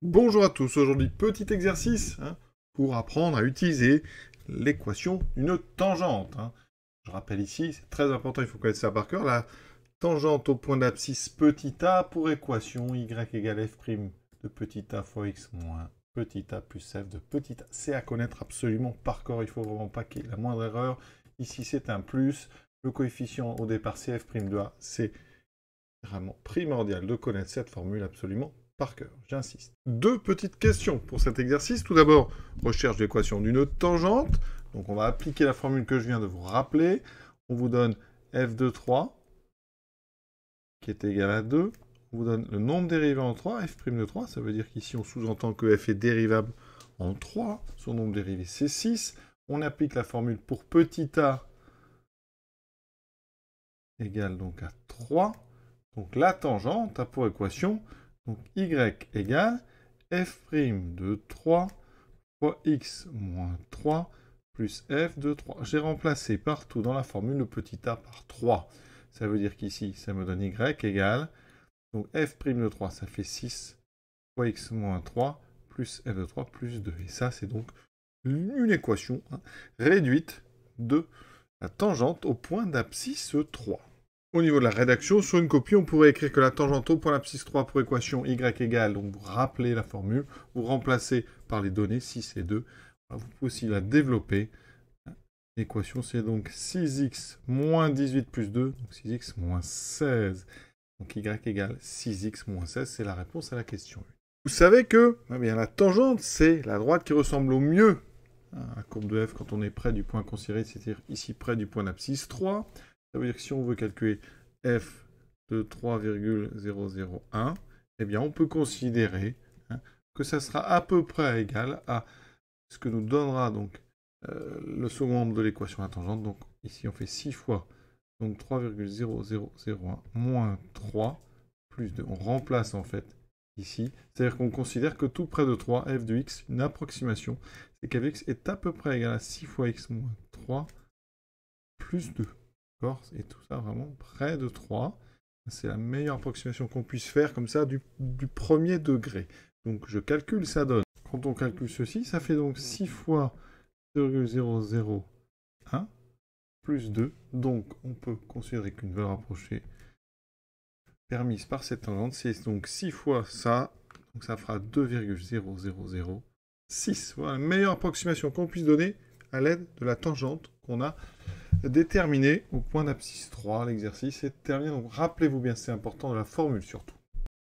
Bonjour à tous, aujourd'hui petit exercice pour apprendre à utiliser l'équation d'une tangente. Je rappelle ici, c'est très important, il faut connaître ça par cœur, la tangente au point d'abscisse petit a pour équation y égale f' de petit a fois x moins petit a plus f de petit a. C'est à connaître absolument par cœur, il faut vraiment pas qu'il y ait la moindre erreur. Ici c'est un plus, le coefficient au départ c'est f' de a, c'est vraiment primordial de connaître cette formule absolument par cœur, j'insiste. Deux petites questions pour cet exercice. Tout d'abord, recherche d'équation d'une tangente. Donc on va appliquer la formule que je viens de vous rappeler. On vous donne f de 3, qui est égal à 2. On vous donne le nombre dérivé en 3, f' de 3. Ça veut dire qu'ici, on sous-entend que f est dérivable en 3. Son nombre dérivé, c'est 6. On applique la formule pour petit a égale donc à 3. Donc la tangente a pour équation donc y égale f' de 3 fois x moins 3 plus f de 3. J'ai remplacé partout dans la formule le petit a par 3. Ça veut dire qu'ici, ça me donne y égale, donc f' de 3, ça fait 6 fois x moins 3 plus f de 3 plus 2. Et ça, c'est donc une équation réduite de la tangente au point d'abscisse 3. Au niveau de la rédaction, sur une copie, on pourrait écrire que la tangente au point d'abscisse 3 pour équation y égale, donc vous rappelez la formule, vous remplacez par les données 6 et 2. Vous pouvez aussi la développer. L'équation, c'est donc 6x moins 18 plus 2, donc 6x moins 16. Donc y égale 6x moins 16, c'est la réponse à la question 1. Vous savez que la tangente, c'est la droite qui ressemble au mieux à la courbe de f quand on est près du point considéré, c'est-à-dire ici près du point d'abscisse 3. Ça veut dire que si on veut calculer f de 3,001, eh bien on peut considérer que ça sera à peu près égal à ce que nous donnera donc le second membre de l'équation à tangente. Donc ici on fait 6 fois donc 3,0001 moins 3 plus 2. On remplace en fait ici. C'est-à-dire qu'on considère que tout près de 3, f de x, une approximation, c'est qu'f de x est à peu près égal à 6 fois x moins 3 plus 2. Et tout ça vraiment près de 3. C'est la meilleure approximation qu'on puisse faire comme ça du premier degré. Donc je calcule, ça donne. Quand on calcule ceci, ça fait donc 6 fois 0,001 plus 2. Donc on peut considérer qu'une valeur approchée permise par cette tangente, c'est donc 6 fois ça. Donc ça fera 2,0006. Voilà la meilleure approximation qu'on puisse donner à l'aide de la tangente qu'on a déterminé au point d'abscisse 3. L'exercice est terminé. Donc rappelez-vous bien, c'est important de la formule surtout.